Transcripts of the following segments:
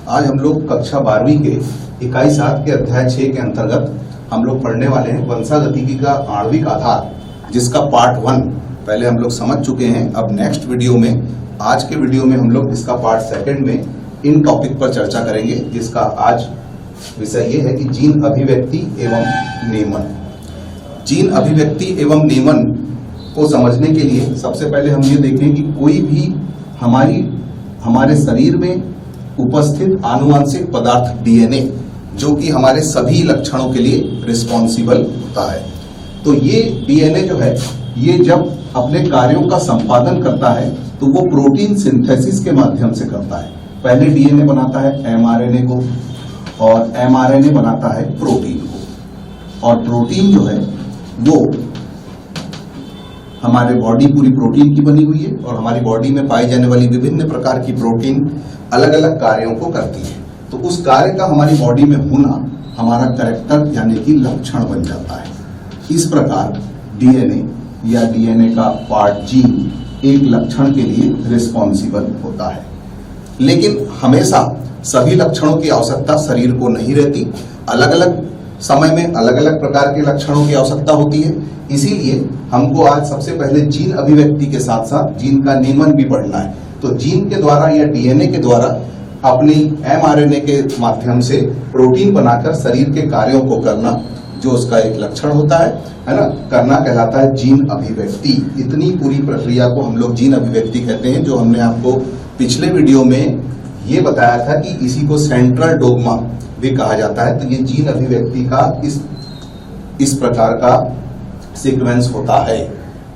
आज हम लोग कक्षा 12वीं के इकाई 7 के अध्याय 6 के अंतर्गत हम लोग पढ़ने वाले हैं वंशागतिकी का आणविक आधार, जिसका पार्ट 1 पहले हम लोग समझ चुके हैं। अब नेक्स्ट वीडियो में, आज के वीडियो में हम लोग इसका पार्ट 2 में इन टॉपिक पर चर्चा करेंगे, जिसका आज विषय ये है कि जीन अभिव्यक्ति एवं नियमन। जीन अभिव्यक्ति एवं नियमन को समझने के लिए सबसे पहले हम ये देखें कि कोई भी हमारे शरीर में उपस्थित आनुवंशिक पदार्थ डीएनए, जो कि हमारे सभी लक्षणों के लिए रिस्पॉन्सिबल होता है। तो ये डीएनए जो है, ये जब अपने कार्यों का संपादन करता है तो वो प्रोटीन सिंथेसिस के माध्यम से करता है। पहले डीएनए बनाता है एमआरएनए को, और एमआरएनए बनाता है प्रोटीन को, और प्रोटीन जो है वो हमारे बॉडी पूरी प्रोटीन की बनी हुई है, और हमारी बॉडी में पाई जाने वाली विभिन्न प्रकार की प्रोटीन अलग अलग कार्यों को करती है। तो उस कार्य का हमारी बॉडी में होना हमारा कैरेक्टर यानी कि लक्षण बन जाता है। इस प्रकार डीएनए या डीएनए का पार्ट जीन एक लक्षण के लिए रिस्पॉन्सिबल होता है। लेकिन हमेशा सभी लक्षणों की आवश्यकता शरीर को नहीं रहती। अलग अलग समय में अलग अलग प्रकार के लक्षणों की आवश्यकता होती है। इसीलिए हमको आज सबसे पहले जीन अभिव्यक्ति के साथ साथ जीन का नियमन भी पढ़ना है। तो जीन के द्वारा या डीएनए के द्वारा अपनी एमआरएनए के माध्यम से प्रोटीन बनाकर शरीर के कार्यों को करना, जो उसका एक लक्षण होता है ना, करना कहलाता है जीन अभिव्यक्ति। इतनी पूरी प्रक्रिया को हम लोग जीन अभिव्यक्ति कहते हैं, जो हमने आपको पिछले वीडियो में ये बताया था कि इसी को सेंट्रल डोग्मा भी कहा जाता है। तो ये जीन अभिव्यक्ति का इस प्रकार का सीक्वेंस होता है।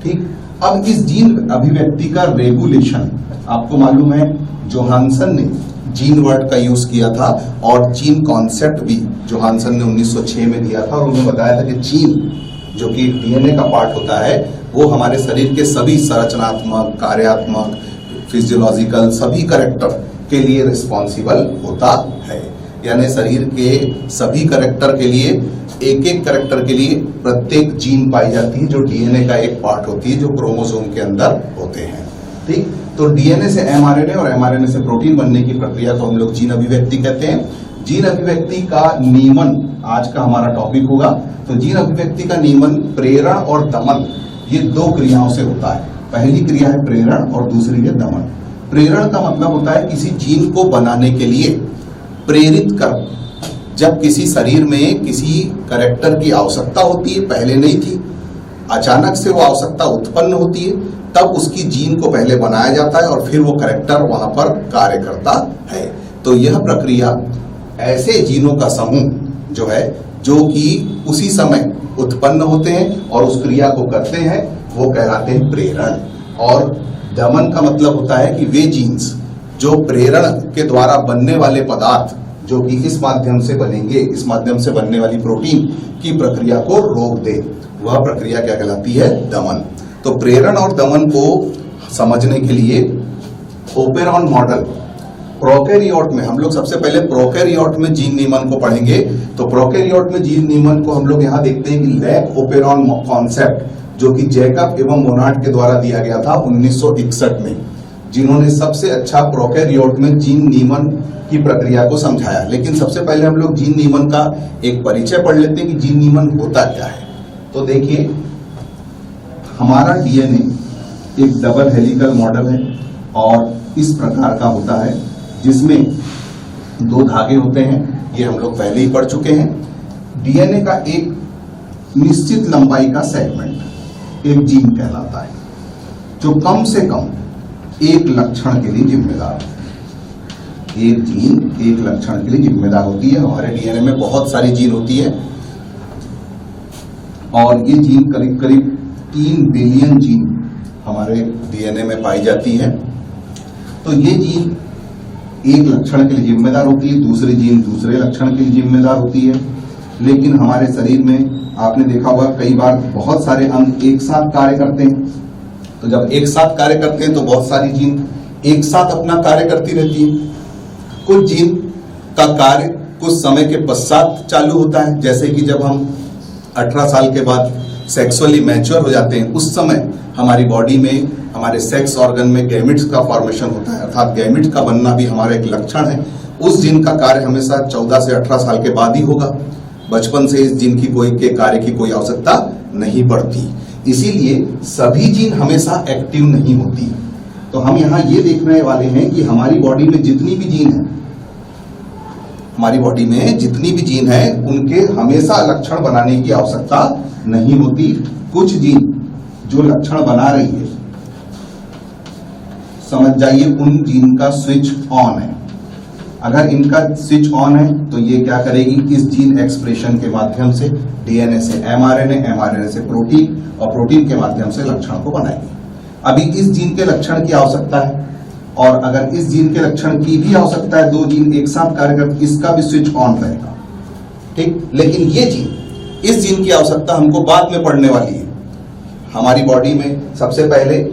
ठीक, अब इस जीन अभिव्यक्ति का रेगुलेशन आपको मालूम है, जोहानसन ने जीन वर्ड का यूज किया था, और जीन कॉन्सेप्ट भी जोहानसन ने 1906 में दिया था। और उन्होंने बताया था कि जीन, जो कि डीएनए का पार्ट होता है, वो हमारे शरीर के सभी संरचनात्मक, कार्यात्मक, फिजियोलॉजिकल सभी कैरेक्टर के लिए रिस्पॉन्सिबल होता है। यानी शरीर के सभी कैरेक्टर के लिए, एक एक कैरेक्टर के लिए प्रत्येक जीन पाई जाती है, जो डीएनए का एक पार्ट होती है, जो क्रोमोसोम के अंदर होते हैं। ठीक, तो डीएनए से एमआरएनए और एमआरएनए से प्रोटीन बनने की प्रक्रिया को हम लोग जीन अभिव्यक्ति कहते हैं। जीन अभिव्यक्ति का नियमन आज का हमारा टॉपिक होगा। तो जीन अभिव्यक्ति का नियमन प्रेरण और दमन, ये दो क्रियाओं से होता है। पहली क्रिया है प्रेरण और दूसरी है दमन। प्रेरण का मतलब होता है किसी जीन को बनाने के लिए प्रेरित कर। जब किसी शरीर में किसी कैरेक्टर की आवश्यकता होती है, पहले नहीं थी, अचानक से वो आवश्यकता उत्पन्न होती है, तब उसकी जीन को पहले बनाया जाता है और फिर वो कैरेक्टर वहां पर कार्य करता है। तो यह प्रक्रिया ऐसे जीनों का समूह जो है, जो कि उसी समय उत्पन्न होते हैं और उस क्रिया को करते हैं, वो कहलाते हैं प्रेरण। और दमन का मतलब होता है कि वे जीन्स जो प्रेरण के द्वारा बनने वाले पदार्थ, जो कि इस माध्यम से बनेंगे, इस माध्यम से बनने वाली प्रोटीन की प्रक्रिया को रोक दे, वह प्रक्रिया क्या कहलाती है? दमन। तो प्रेरण और दमन को समझने के लिए ओपेरॉन मॉडल प्रोकैरियोट में, हम लोग सबसे पहले प्रोकैरियोट में जीन नियमन को पढ़ेंगे। तो प्रोकैरियोट में जीन नियमन को हम लोग यहाँ देखते हैं कि लैक ओपेरॉन कॉन्सेप्ट, जो कि जैकब एवं मोनार्ड के द्वारा दिया गया था 1961 में, जिन्होंने सबसे अच्छा प्रोकैरियोट में जीन नियमन की प्रक्रिया को समझाया। लेकिन सबसे पहले हम लोग जीन नियमन का एक परिचय पढ़ लेते हैं कि जीन नियमन होता क्या है। तो देखिए, हमारा डीएनए एक डबल हेलिकल मॉडल है और इस प्रकार का होता है, जिसमें 2 धागे होते हैं। ये हम लोग पहले ही पढ़ चुके हैं। डीएनए का एक निश्चित लंबाई का सेगमेंट एक जीन कहलाता है, जो कम से कम एक लक्षण के लिए जिम्मेदार है। एक जीन एक लक्षण के लिए जिम्मेदार होती है। हमारे डीएनए में बहुत सारी जीन होती है, और ये जीन करीब करीब 3 बिलियन जीन हमारे डीएनए में पाई जाती है। तो ये जीन एक लक्षण के लिए जिम्मेदार होती है, दूसरी जीन दूसरे लक्षण के लिए जिम्मेदार होती है। लेकिन हमारे शरीर में आपने देखा होगा कई बार बहुत सारे अंग एक साथ कार्य करते हैं। तो जब एक साथ कार्य करते हैं तो बहुत सारी जीन एक साथ अपना कार्य करती रहती है। कुछ जीन का कार्य कुछ समय के पश्चात चालू होता है, जैसे कि जब हम 18 साल के बाद सेक्सुअली मैच्योर हो जाते हैं, उस समय हमारी बॉडी में हमारे सेक्स ऑर्गन में गैमिट्स का फॉर्मेशन होता है, अर्थात गैमिट्स का बनना भी हमारा एक लक्षण है। उस जीन का कार्य हमेशा 14 से 18 साल के बाद ही होगा। बचपन से इस जीन की के कार्य की कोई आवश्यकता नहीं पड़ती। इसीलिए सभी जीन हमेशा एक्टिव नहीं होती। तो हम यहां ये देखने वाले हैं कि हमारी बॉडी में जितनी भी जीन है, हमारी बॉडी में जितनी भी जीन है, उनके हमेशा लक्षण बनाने की आवश्यकता नहीं होती। कुछ जीन जो लक्षण बना रही है, समझ जाइए उन जीन का स्विच ऑन है। अगर इनका स्विच ऑन है तो ये क्या करेगी, इस जीन एक्सप्रेशन के माध्यम से डीएनए से एमआरएनए, एमआरएनए से प्रोटीन और प्रोटीन के माध्यम से लक्षण को बनाएगी। अभी इस जीन के लक्षण की आवश्यकता है, और अगर इस जीन के लक्षण की भी आवश्यकता है, दो जीन एक साथ कार्य करते, इसका भी स्विच ऑन रहेगा, ठीक। लेकिन ये जीन, इस जीन की आवश्यकता हमको बाद में पड़ने वाली है। हमारी बॉडी में सबसे पहले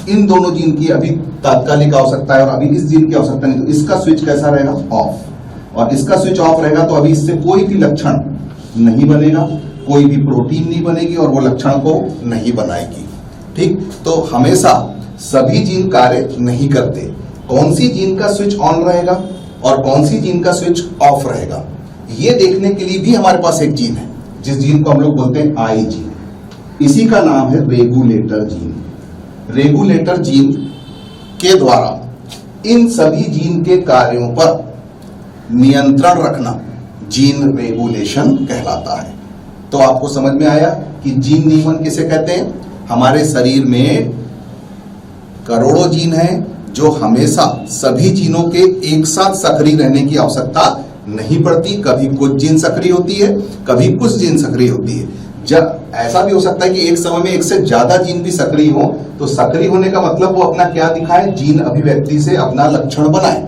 इन दोनों जीन की अभी तात्कालिक आवश्यकता है और अभी इस जीन की आवश्यकता नहीं। तो इसका स्विच कैसा रहेगा, ऑफ, और इसका स्विच ऑफ रहेगा तो अभी इससे कोई भी लक्षण नहीं बनेगा, कोई भी प्रोटीन नहीं बनेगी और वो लक्षण को नहीं बनाएगी, ठीक। तो हमेशा सभी जीन कार्य नहीं करते। कौन सी जीन का स्विच ऑन रहेगा और कौन सी जीन का स्विच ऑफ रहेगा, ये देखने के लिए भी हमारे पास एक जीन है, जिस जीन को हम लोग बोलते हैं आई जीन। इसी का नाम है रेगुलेटर जीन। रेगुलेटर जीन के द्वारा इन सभी जीन के कार्यों पर नियंत्रण रखना जीन रेगुलेशन कहलाता है। तो आपको समझ में आया कि जीन नियमन किसे कहते हैं। हमारे शरीर में करोड़ों जीन हैं, जो हमेशा सभी जीनों के एक साथ सक्रिय रहने की आवश्यकता नहीं पड़ती। कभी कुछ जीन सक्रिय होती है, कभी कुछ जीन सक्रिय होती है। जब ऐसा भी हो सकता है कि एक समय में एक से ज्यादा जीन भी सक्रिय हो, तो सक्रिय होने का मतलब वो अपना क्या दिखाए, जीन अभिव्यक्ति से अपना लक्षण बनाए,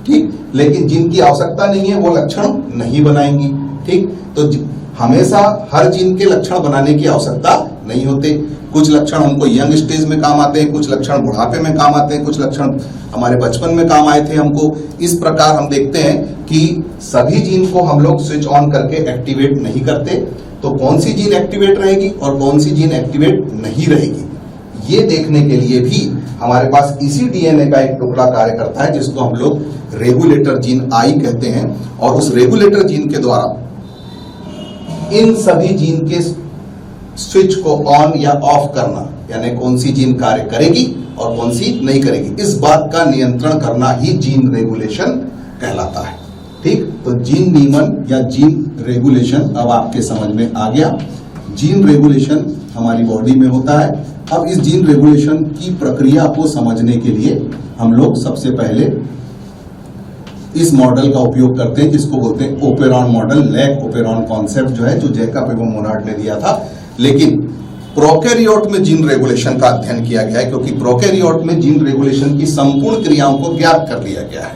ठीक। लेकिन जिनकी आवश्यकता नहीं है वो लक्षण नहीं बनाएंगी, ठीक। तो हमेशा हर जीन के लक्षण बनाने की आवश्यकता नहीं होते। कुछ लक्षण हमको यंग स्टेज में काम आते हैं, कुछ लक्षण बुढ़ापे में काम आते हैं, कुछ लक्षण हमारे बचपन में काम आए थे हमको। इस प्रकार हम देखते हैं कि सभी जीन को हम लोग स्विच ऑन करके एक्टिवेट नहीं करते। तो कौन सी जीन एक्टिवेट रहेगी और कौन सी जीन एक्टिवेट नहीं रहेगी, ये देखने के लिए भी हमारे पास इसी डीएनए का एक टुकड़ा कार्य करता है, जिसको हम लोग रेगुलेटर जीन आई कहते हैं। और उस रेगुलेटर जीन के द्वारा इन सभी जीन के स्विच को ऑन या ऑफ करना, यानी कौन सी जीन कार्य करेगी और कौन सी नहीं करेगी, इस बात का नियंत्रण करना ही जीन रेगुलेशन कहलाता है, ठीक। तो जीन नियमन या जीन रेगुलेशन अब आपके समझ में आ गया। जीन रेगुलेशन हमारी बॉडी में होता है। अब इस जीन रेगुलेशन की प्रक्रिया को समझने के लिए हम लोग सबसे पहले इस मॉडल का उपयोग करते हैं, जिसको बोलते हैं operon model. Lac operon concept जो है, जो जैकब एवं मोनार्ड ने दिया था। लेकिन प्रोकैरियोट में जीन रेगुलेशन का अध्ययन किया गया है, क्योंकि प्रोकैरियोट में जीन रेगुलेशन की संपूर्ण क्रियाओं को ज्ञात कर लिया गया है,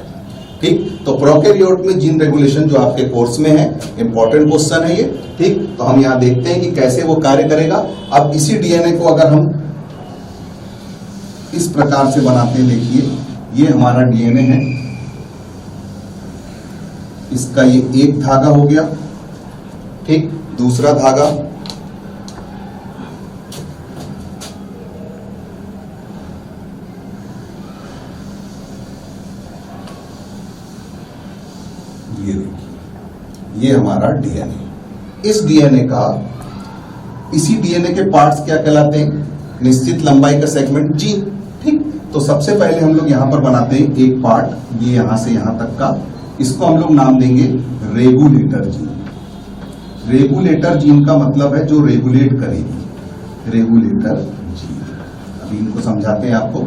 ठीक। तो प्रोकैरियोट में जीन रेगुलेशन जो आपके कोर्स में है, इंपॉर्टेंट क्वेश्चन है ये, ठीक। तो हम यहाँ देखते हैं कि कैसे वो कार्य करेगा। अब इसी डीएनए को अगर हम इस प्रकार से बनाते हैं, देखिए ये हमारा डीएनए है, इसका ये एक धागा हो गया, ठीक। दूसरा धागा, ये देखिए ये हमारा डीएनए। इस डीएनए का, इसी डीएनए के पार्ट्स क्या कहलाते हैं, निश्चित लंबाई का सेगमेंट जीन, ठीक। तो सबसे पहले हम लोग यहां पर बनाते हैं एक पार्ट, ये यहां से यहां तक का, इसको हम लोग नाम देंगे रेगुलेटर जीन। रेगुलेटर जीन का मतलब है जो रेगुलेट करेगी, रेगुलेटर जीन। अभी इनको समझाते हैं आपको।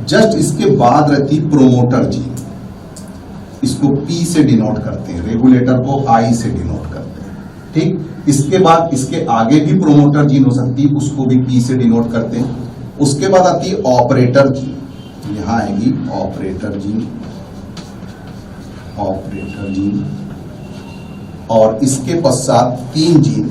जस्ट इसके बाद रहती प्रोमोटर जीन, इसको P से डिनोट करते हैं, रेगुलेटर को I से डिनोट करते हैं, ठीक। इसके बाद इसके आगे भी प्रोमोटर जीन हो सकती है, उसको भी P से डिनोट करते हैं। उसके बाद आती है ऑपरेटर जीन, यहां आएगी ऑपरेटर जीन, ऑपरेटर जीन। और इसके पश्चात 3 जीन,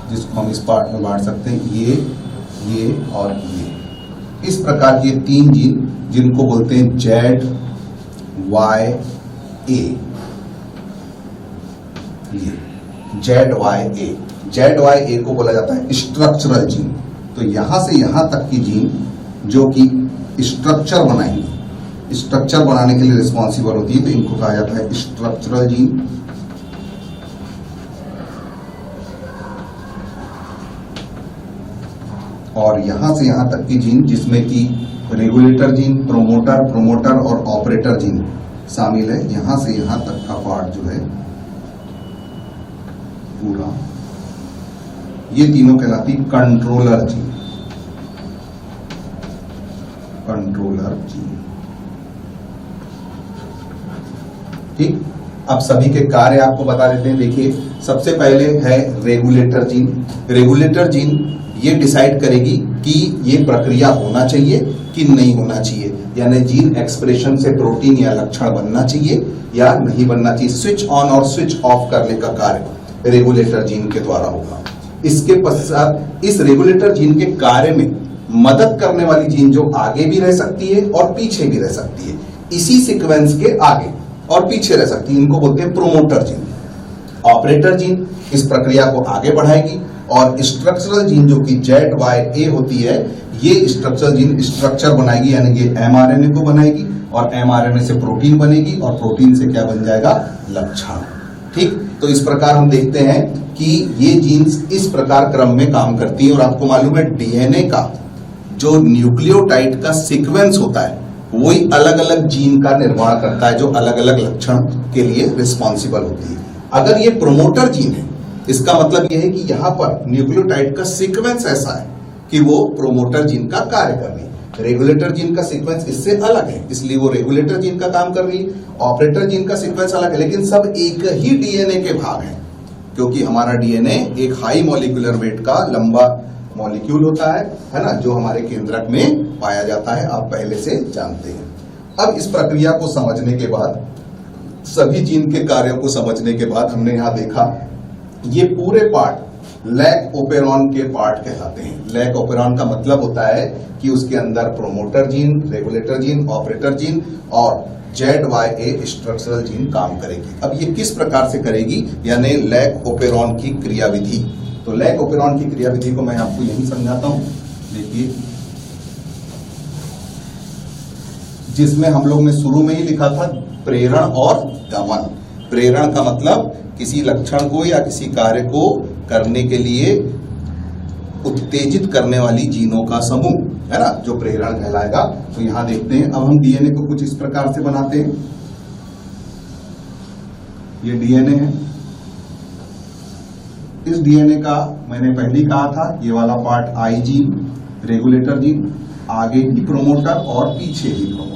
जिसको हम इस पार्ट में बांट सकते हैं, ये और ये। इस प्रकार ये 3 जीन, जिनको बोलते हैं Z, Y, A, ये ZYA को बोला जाता है स्ट्रक्चरल जीन। तो यहां से यहां तक की जीन जो कि स्ट्रक्चर बनाएंगी, स्ट्रक्चर बनाने के लिए रिस्पॉन्सिबल होती है, तो इनको कहा जाता है स्ट्रक्चरल जीन। और यहां से यहां तक की जीन जिसमें कि रेगुलेटर जीन, प्रोमोटर और ऑपरेटर जीन शामिल है, यहां से यहां तक का पार्ट जो है पूरा, ये तीनों कहलाती कंट्रोलर जीन। ठीक, अब सभी के कार्य आपको बता देते हैं। देखिए, सबसे पहले है रेगुलेटर जीन। रेगुलेटर जीन ये डिसाइड करेगी कि ये प्रक्रिया होना चाहिए कि नहीं होना चाहिए, यानी जीन एक्सप्रेशन से प्रोटीन या लक्षण बनना चाहिए या नहीं बनना चाहिए। स्विच ऑन और स्विच ऑफ करने का कार्य रेगुलेटर जीन के द्वारा होगा। इसके पश्चात इस रेगुलेटर जीन के कार्य में मदद करने वाली जीन जो आगे भी रह सकती है और पीछे भी रह सकती है, इसी सीक्वेंस के आगे और पीछे रह सकती है, इनको बोलते हैं प्रोमोटर जीन। ऑपरेटर जीन इस प्रक्रिया को आगे बढ़ाएगी और स्ट्रक्चरल जीन जो कि ZYA होती है, ये स्ट्रक्चरल जीन स्ट्रक्चर बनाएगी, यानी ये mRNA को बनाएगी और mRNA से प्रोटीन बनेगी और प्रोटीन से क्या बन जाएगा, लक्षण। ठीक, तो इस प्रकार हम देखते हैं कि ये जीन्स इस प्रकार क्रम में काम करती है। और आपको मालूम है डीएनए का जो न्यूक्लियोटाइड का सीक्वेंस होता है वही अलग अलग जीन का निर्माण करता है, जो अलग अलग लक्षण के लिए रिस्पॉन्सिबल होती है। अगर ये प्रोमोटर जीन है, इसका मतलब यह है कि यहां पर न्यूक्लियोटाइड का सीक्वेंस ऐसा है कि वो प्रोमोटर जीन का कार्य कर रही है। रेगुलेटर जीन का सीक्वेंस इससे अलग है, इसलिए वो रेगुलेटर जीन का काम कर रही है। ऑपरेटर जीन का सीक्वेंस अलग है, लेकिन सब एक ही डीएनए के भाग हैं, क्योंकि हमारा डीएनए एक हाई मॉलिक्यूलर वेट का लंबा मॉलिक्यूल होता है ना, जो हमारे केंद्रक में पाया जाता है, आप पहले से जानते हैं। अब इस प्रक्रिया को समझने के बाद, सभी जीन के कार्यों को समझने के बाद, हमने यहां देखा ये पूरे पार्ट लैक ओपेरॉन के पार्ट कहलाते हैं। लैक ओपेरॉन का मतलब होता है कि उसके अंदर promoter gene, regulator gene, operator gene और ZYA स्ट्रक्चरल जीन काम करेगी। अब ये किस प्रकार से करेगी, यानी लैक ओपेरॉन की क्रियाविधि। तो लैक ओपेरॉन की क्रियाविधि को मैं आपको यही समझाता हूं। देखिए, जिसमें हम लोग ने शुरू में ही लिखा था प्रेरण और दमन। प्रेरण का मतलब किसी लक्षण को या किसी कार्य को करने के लिए उत्तेजित करने वाली जीनों का समूह, है ना, जो प्रेरण कहलाएगा। तो यहां देखते हैं, अब हम डीएनए को कुछ इस प्रकार से बनाते हैं। ये डीएनए है। इस डीएनए का मैंने पहले ही कहा था, ये वाला पार्ट आई जीन, रेगुलेटर जीन, आगे भी प्रोमोटर और पीछे भी प्रोमोटर,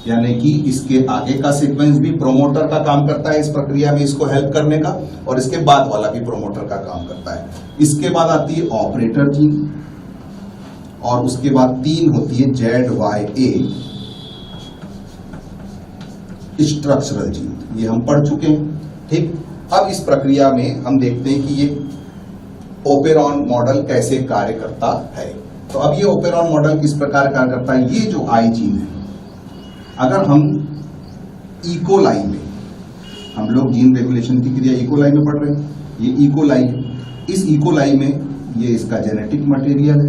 यानी कि इसके आगे का सीक्वेंस भी प्रोमोटर का काम करता है इस प्रक्रिया में इसको हेल्प करने का, और इसके बाद वाला भी प्रोमोटर का काम करता है। इसके बाद आती है ऑपरेटर जीन और उसके बाद 3 होती है ZYA स्ट्रक्चरल जीन। ये हम पढ़ चुके हैं। ठीक, अब इस प्रक्रिया में हम देखते हैं कि ये ओपेरॉन मॉडल कैसे कार्य करता है। तो अब ये ओपेरॉन मॉडल किस प्रकार कार्य करता है, ये जो आई जीन है, अगर हम इकोलाई में, हम लोग जीन रेगुलेशन की क्रिया इकोलाई में पढ़ रहे हैं, ये इकोलाई है। इस इकोलाई में ये इसका जेनेटिक मटेरियल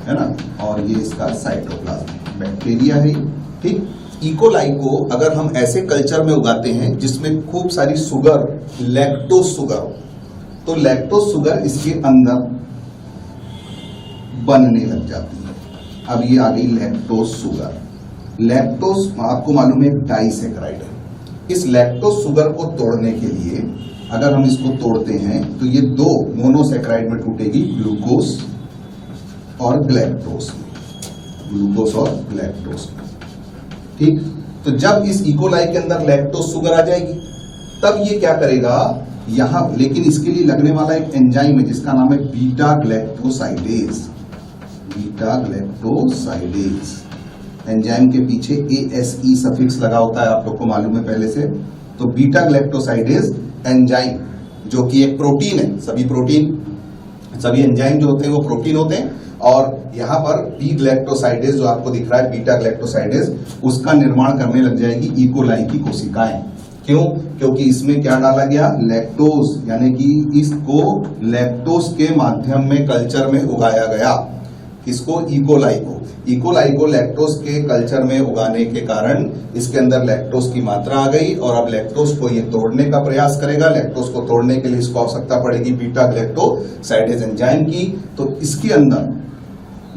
है ना, और ये इसका साइटोप्लाज्म बैक्टीरिया है। ठीक, इकोलाई को अगर हम ऐसे कल्चर में उगाते हैं जिसमें खूब सारी शुगर, लैक्टोज शुगर, तो लैक्टोज शुगर इसके अंदर बनने लग जाती है। अब ये आ गई लैक्टोज शुगर। लैक्टोज आपको मालूम है डाइसैकराइड है। इस लैक्टोज शुगर को तोड़ने के लिए अगर हम इसको तोड़ते हैं तो ये 2 मोनोसैकराइड में टूटेगी, ग्लूकोज और ग्लैक्टोज, ग्लूकोज और ग्लैक्टोज। ठीक, तो जब इस इकोलाई के अंदर लैक्टोज शुगर आ जाएगी तब ये क्या करेगा यहां, लेकिन इसके लिए लगने वाला एक एंजाइम है जिसका नाम है beta galactosidase. Beta galactosidase enzyme के पीछे ASE सफिक्स लगा होता है, आप लोग को मालूम है पहले से। तो बीटा ग्लैक्टोसाइडेज एंजाइम जो कि एक प्रोटीन है, सभी एंजाइम जो होते हैं वो प्रोटीन होते हैं, और यहाँ पर बी ग्लैक्टोसाइडेज जो आपको दिख रहा है, बीटा ग्लैक्टोसाइडेज, उसका निर्माण करने लग जाएगी इकोलाई की कोशिकाएं। क्यों? क्योंकि इसमें क्या डाला गया? लैक्टोज, यानी कि इसको लैक्टोज के माध्यम में कल्चर में उगाया गया। किसको? इकोलाई को। इकोलाई को लैक्टोज के कल्चर में उगाने के कारण इसके अंदर लैक्टोज की मात्रा आ गई और अब लैक्टोज को ये तोड़ने का प्रयास करेगा। लैक्टोज को तोड़ने के लिए इसको आवश्यकता पड़ेगी बीटा ग्लैक्टोसाइडेज एंजाइम की। तो इसके अंदर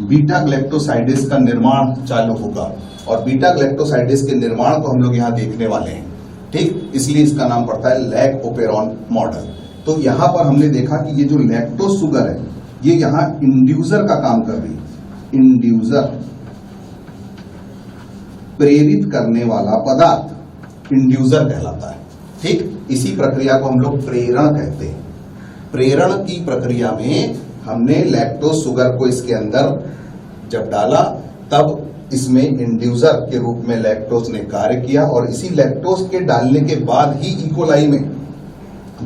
बीटा ग्लैक्टोसाइडेज का निर्माण चालू होगा और बीटा ग्लैक्टोसाइडेज के निर्माण को हम लोग यहाँ देखने वाले हैं। ठीक, इसलिए इसका नाम पड़ता है लैक-ओपेरॉन मॉडल। तो यहां पर हमने देखा कि ये जो लैक्टोज शुगर है ये यहां इंड्यूसर का काम कर रही है। इंड्यूसर, प्रेरित करने वाला पदार्थ इंड्यूसर कहलाता है। ठीक, इसी प्रक्रिया को हम लोग प्रेरण कहते हैं। प्रेरण की प्रक्रिया में हमने लैक्टोज शुगर को इसके अंदर जब डाला तब इसमें इंड्यूसर के रूप में लैक्टोज ने कार्य किया और इसी लैक्टोज के डालने के बाद ही इकोलाई में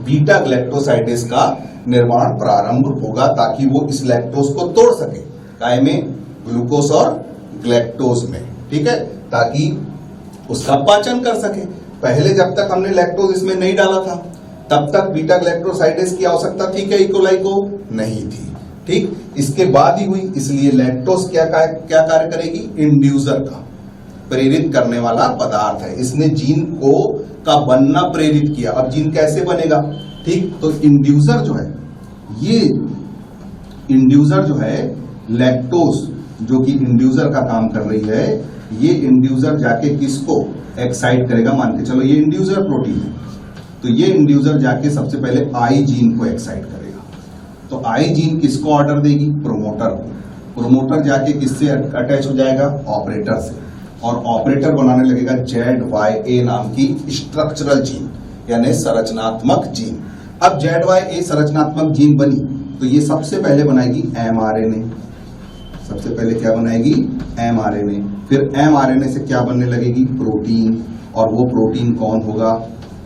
बीटा ग्लैक्टोसाइडेज का निर्माण प्रारंभ होगा ताकि वो इस लैक्टोज को तोड़ सके। काय में? ग्लूकोज और ग्लैक्टोज में। ठीक है, ताकि उसका पाचन कर सके। पहले जब तक हमने लैक्टोज इसमें नहीं डाला था तब तक बीटा ग्लैक्टोसाइडेज की आवश्यकता थी क्या इकोलाई को? नहीं थी। ठीक, इसके बाद ही हुई, इसलिए लैक्टोज क्या कार्य करेगी? इंड्यूसर का, प्रेरित करने वाला पदार्थ है। इसने जीन को का बनना प्रेरित किया। अब जीन कैसे बनेगा? ठीक, तो इंड्यूसर जो है, ये इंड्यूसर जो है लैक्टोज जो कि इंड्यूसर का काम कर रही है, ये इंड्यूसर जाके किसको एक्साइट करेगा? मान के चलो ये इंड्यूसर प्रोटीन है, तो ये इंड्यूसर जाके सबसे पहले आई जीन को एक्साइट करेगा। तो आई जीन किसको ऑर्डर देगी? प्रोमोटर को। प्रोमोटर जाके किससे अटैच हो जाएगा? ऑपरेटर से, और ऑपरेटर बनाने लगेगा ZYA नाम की स्ट्रक्चरल जीन, यानी संरचनात्मक जीन। अब ZYA संरचनात्मक जीन बनी तो ये सबसे पहले बनाएगी mRNA। सबसे पहले क्या बनाएगी? mRNA। फिर mRNA से क्या बनने लगेगी? प्रोटीन। और वो प्रोटीन कौन होगा?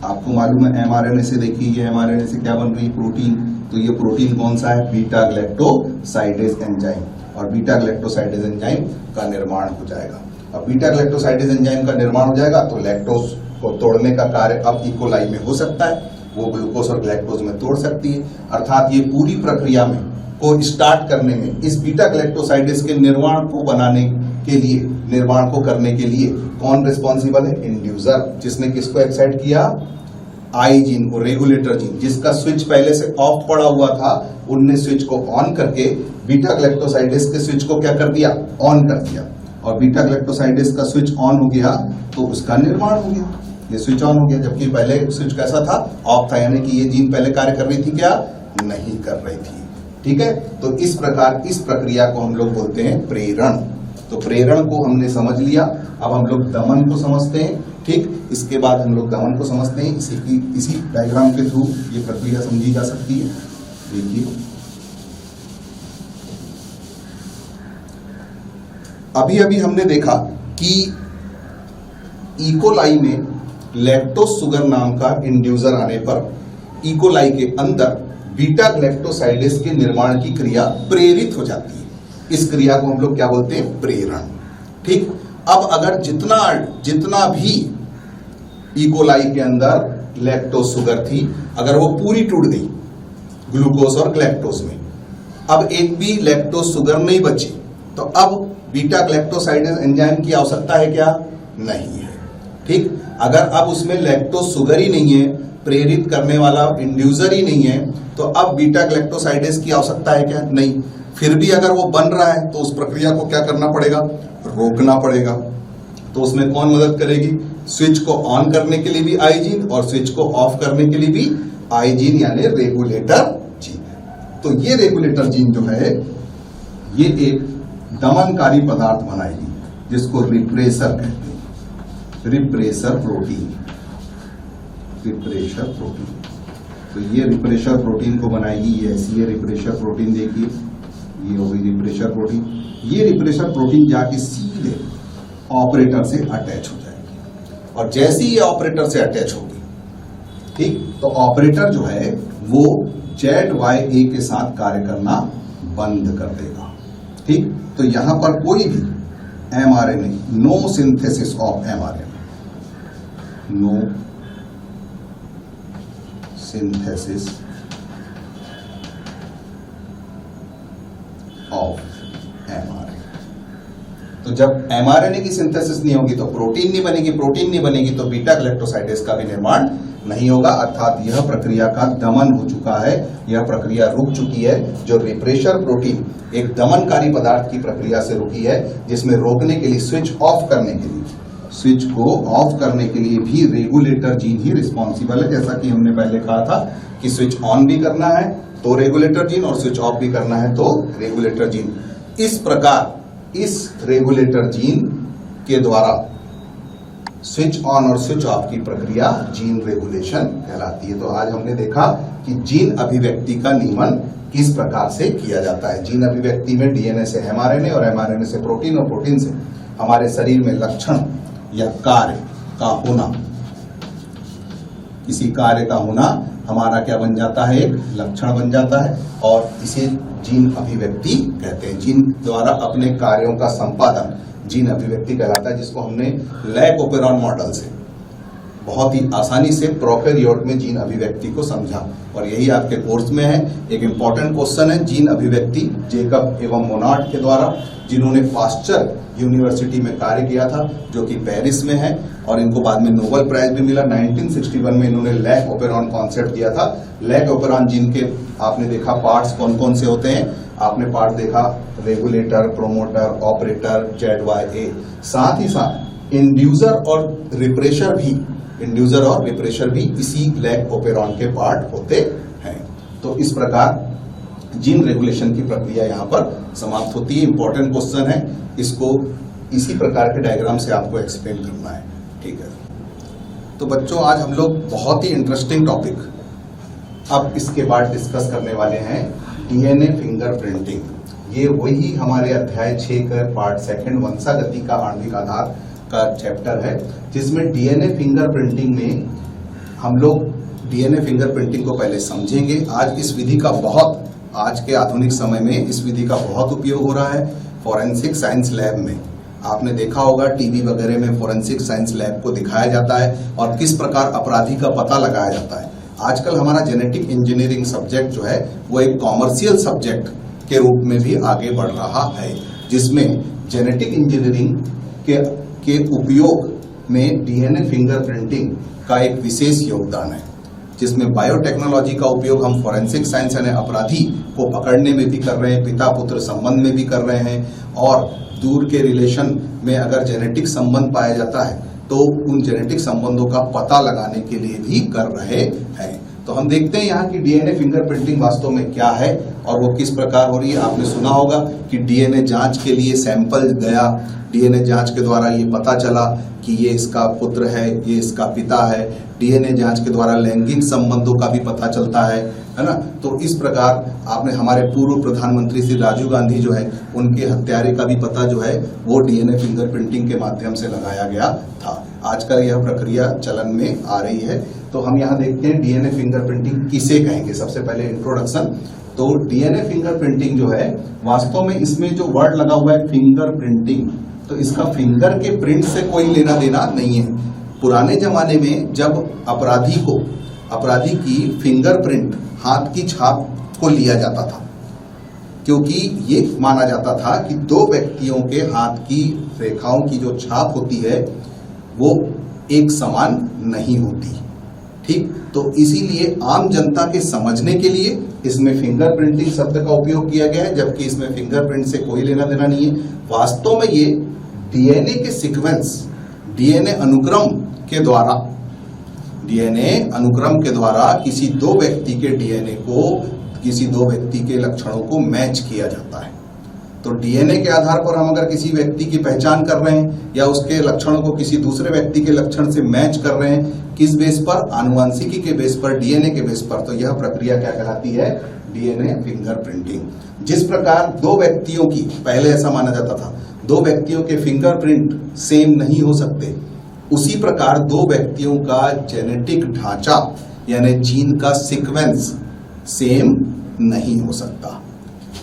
आपको मालूम है mRNA से। देखिए ये mRNA से क्या बन रही है? प्रोटीन। तो ये प्रोटीन कौन सा है? Beta galactosidase enzyme. और बीटा ग्लैक्टोसाइडेज एंजाइम का निर्माण हो जाएगा। अब बीटा ग्लैक्टोसाइडेज एंजाइम का निर्माण हो जाएगा तो लैक्टोज को तोड़ने का कार्य अब इकोलाई में हो सकता है। वो ग्लूकोज और ग्लैक्टोज में तोड़ सकती है। अर्थात ये पूरी प्रक्रिया में को स्टार्ट करने में इस बीटा ग्लैक्टोसाइडेज के निर्माण को बनाने के लिए, निर्माण को करने के लिए कौन रिस्पॉन्सिबल है? इंड्यूसर, जिसने किसको एक्साइट किया? आई जीन को, रेगुलेटर जीन, जिसका स्विच पहले से ऑफ पड़ा हुआ था, उनने स्विच को ऑन करके बीटा ग्लैक्टोसाइडेज के स्विच को क्या कर दिया? ऑन कर दिया। और बीटा ग्लैक्टोसाइडेज का स्विच ऑन हो गया तो उसका निर्माण हो गया। ये स्विच ऑन हो गया, जबकि पहले स्विच कैसा था? ऑफ था, यानी कि ये जीन पहले कार्य कर रही थी क्या? नहीं कर रही थी। ठीक है, तो इस प्रकार इस प्रक्रिया को हम लोग बोलते हैं प्रेरण। तो प्रेरण को हमने समझ लिया। अब हम लोग दमन को समझते हैं। ठीक, इसके बाद हम लोग दमन को समझते हैं। इसी डायग्राम के थ्रू ये प्रक्रिया समझी जा सकती है। देखिए, अभी अभी हमने देखा कि इकोलाई में लैक्टोज शुगर नाम का इंड्यूसर आने पर इकोलाई के अंदर बीटा ग्लैक्टोसाइडेज के निर्माण की क्रिया प्रेरित हो जाती है। इस क्रिया को हम लोग क्या बोलते हैं? प्रेरण। ठीक, अब अगर जितना भी इकोलाई के अंदर लैक्टोज शुगर थी, अगर वो पूरी टूट गई ग्लूकोज और ग्लैक्टोज में, अब एक भी लैक्टोज शुगर नहीं बची, तो अब बीटा ग्लैक्टोसाइडेज एंजाइम की आवश्यकता है क्या? नहीं है। ठीक, अगर अब उसमें लैक्टोज शुगर ही नहीं है, प्रेरित करने वाला इंड्यूसर ही नहीं है, तो अब बीटा ग्लैक्टोसाइडेज की आवश्यकता है क्या? नहीं। फिर भी अगर वो बन रहा है तो उस प्रक्रिया को क्या करना पड़ेगा? रोकना पड़ेगा। तो उसमें कौन मदद करेगी? स्विच को ऑन करने के लिए भी आई जीन और स्विच को ऑफ करने के लिए भी आई जीन, यानी रेगुलेटर जीन। तो ये रेगुलेटर जीन जो है ये एक दमनकारी पदार्थ बनाएगी जिसको रिप्रेसर कहते हैं। Repressor protein. रिप्रेसर प्रोटीन, तो ये रिप्रेसर प्रोटीन को बनाएगी। ये ऐसी है रिप्रेसर प्रोटीन। देखिए ये हो गई रिप्रेसर प्रोटीन। ये रिप्रेसर प्रोटीन जाके सीधे ऑपरेटर से अटैच हो जाएगी और जैसे ही ये ऑपरेटर से अटैच होगी, ठीक, तो ऑपरेटर जो है वो ZYA के साथ कार्य करना बंद कर देगा। ठीक, तो यहां पर कोई भी mRNA, no synthesis of mRNA, no synthesis of mRNA. तो जब एमआरएनए की सिंथेसिस नहीं होगी तो प्रोटीन नहीं बनेगी, प्रोटीन नहीं बनेगी तो बीटा गैलेक्टोसाइडेज का भी निर्माण नहीं होगा, अर्थात यह प्रक्रिया का दमन हो चुका है, यह प्रक्रिया रुक चुकी है। जो रिप्रेशर प्रोटीन एक दमनकारी पदार्थ की प्रक्रिया से रुकी है, जिसमें रोकने के लिए, स्विच ऑफ करने के लिए, स्विच को ऑफ करने के लिए भी रेगुलेटर जीन ही रिस्पॉन्सिबल है। जैसा कि हमने पहले कहा था कि स्विच ऑन भी करना है तो रेगुलेटर जीन और स्विच ऑफ भी करना है तो रेगुलेटर जीन। इस प्रकार इस रेगुलेटर जीन के द्वारा स्विच ऑन और स्विच ऑफ की प्रक्रिया जीन रेगुलेशन कहलाती है। तो आज हमने देखा कि जीन अभिव्यक्ति का नियमन किस प्रकार से किया जाता है। जीन अभिव्यक्ति में डीएनए से एमआरएनए और एमआरएनए से प्रोटीन और प्रोटीन से हमारे शरीर में लक्षण या कार्य का होना, किसी कार्य का होना हमारा क्या बन जाता है, एक लक्षण बन जाता है और इसे जीन अभिव्यक्ति कहते हैं। जीन द्वारा अपने कार्यों का संपादन जीन अभिव्यक्ति कहलाता है, जिसको हमने लैक ओपेरॉन मॉडल से बहुत ही आसानी से प्रोकैरियोट में जीन अभिव्यक्ति को समझा और यही आपके कोर्स में है। एक इंपॉर्टेंट क्वेश्चन है जीन अभिव्यक्ति जेकब एवं मोनार्ड के द्वारा, जिन्होंने पास्चर यूनिवर्सिटी में कार्य किया था जो कि पेरिस में है और इनको बाद में नोबेल प्राइज भी मिला। 1961 में इन्होंने लैक ओपेरॉन कॉन्सेप्ट दिया था। लैक ओपेरॉन जीन के आपने देखा पार्ट्स कौन कौन से होते हैं, आपने पार्ट देखा रेगुलेटर, प्रोमोटर, ऑपरेटर, ZYA। साथ ही साथ इंड्यूसर और रिप्रेशर भी इसी लैक ओपेरॉन के पार्ट होते हैं। तो इस प्रकार जीन रेगुलेशन की प्रक्रिया यहाँ पर समाप्त होती है। इंपॉर्टेंट क्वेश्चन है, इसको इसी प्रकार के डायग्राम से आपको एक्सप्लेन करना है, ठीक है। तो बच्चों आज हम लोग बहुत ही इंटरेस्टिंग टॉपिक अब इसके बाद डिस्कस करने वाले हैं, डीएनए फिंगरप्रिंटिंग। ये वही हमारे अध्याय 6 का पार्ट 2 वंशागति का आणविक आधार का चैप्टर है, जिसमें डीएनए फिंगरप्रिंटिंग में हम लोग डीएनए फिंगरप्रिंटिंग को पहले समझेंगे। आज इस विधि का बहुत, आज के आधुनिक समय में इस विधि का बहुत उपयोग हो रहा है फॉरेंसिक साइंस लैब में। आपने देखा होगा टीवी वगैरह में फॉरेंसिक साइंस लैब को दिखाया जाता है और किस प्रकार अपराधी का पता लगाया जाता है। आजकल हमारा जेनेटिक इंजीनियरिंग सब्जेक्ट जो है वो एक कॉमर्शियल सब्जेक्ट के रूप में भी आगे बढ़ रहा है, जिसमें जेनेटिक इंजीनियरिंग के उपयोग में डीएनए फिंगरप्रिंटिंग का एक विशेष योगदान है, जिसमें बायोटेक्नोलॉजी का उपयोग हम फॉरेंसिक साइंस यानी अपराधी को पकड़ने में भी कर रहे हैं, पिता पुत्र संबंध में भी कर रहे हैं और दूर के रिलेशन में अगर जेनेटिक संबंध पाया जाता है तो उन जेनेटिक संबंधों का पता लगाने के लिए भी कर रहे हैं। तो हम देखते हैं यहाँ की डीएनए फिंगरप्रिंटिंग वास्तव में क्या है और वो किस प्रकार हो रही है। आपने सुना होगा कि डीएनए जांच के लिए सैंपल गया, डीएनए जांच के द्वारा ये पता चला कि ये इसका पुत्र है, ये इसका पिता है। डीएनए जांच के द्वारा लैंगिक संबंधों का भी पता चलता है ना। तो इस प्रकार आपने हमारे पूर्व प्रधानमंत्री श्री राजीव गांधी जो है उनके हत्यारे का भी पता जो है वो डीएनए फिंगरप्रिंटिंग के माध्यम से लगाया गया था। आजकल यह प्रक्रिया चलन में आ रही है। तो हम यहाँ देखते हैं डीएनए फिंगरप्रिंटिंग किसे कहेंगे। सबसे पहले इंट्रोडक्शन। तो डीएनए फिंगरप्रिंटिंग जो है वास्तव में इसमें जो वर्ड लगा हुआ है फिंगरप्रिंटिंग, तो इसका फिंगर के प्रिंट से कोई लेना देना नहीं है। पुराने जमाने में जब अपराधी की फिंगरप्रिंट, हाथ की छाप को लिया जाता था, क्योंकि ये माना जाता था कि दो व्यक्तियों के हाथ की रेखाओं की जो छाप होती है वो एक समान नहीं होती, ठीक। तो इसीलिए आम जनता के समझने के लिए इसमें फिंगरप्रिंटिंग शब्द का उपयोग किया गया है, जबकि इसमें फिंगरप्रिंट से कोई लेना देना नहीं है। वास्तव में ये डीएनए के सीक्वेंस, डीएनए अनुक्रम के द्वारा किसी दो व्यक्ति के डीएनए को, किसी दो व्यक्ति के लक्षणों को मैच किया जाता है। तो डीएनए के आधार पर हम अगर किसी व्यक्ति की पहचान कर रहे हैं या उसके लक्षणों को किसी दूसरे व्यक्ति के लक्षण से मैच कर रहे हैं, किस बेस पर, आनुवंशिकी के बेस पर, डीएनए के बेस पर, तो यह प्रक्रिया क्या कहलाती है, डीएनए फिंगरप्रिंटिंग। जिस प्रकार दो व्यक्तियों की, पहले ऐसा माना जाता था, दो व्यक्तियों के फिंगरप्रिंट सेम नहीं हो सकते, उसी प्रकार दो व्यक्तियों का जेनेटिक ढांचा यानी जीन का सीक्वेंस सेम नहीं हो सकता,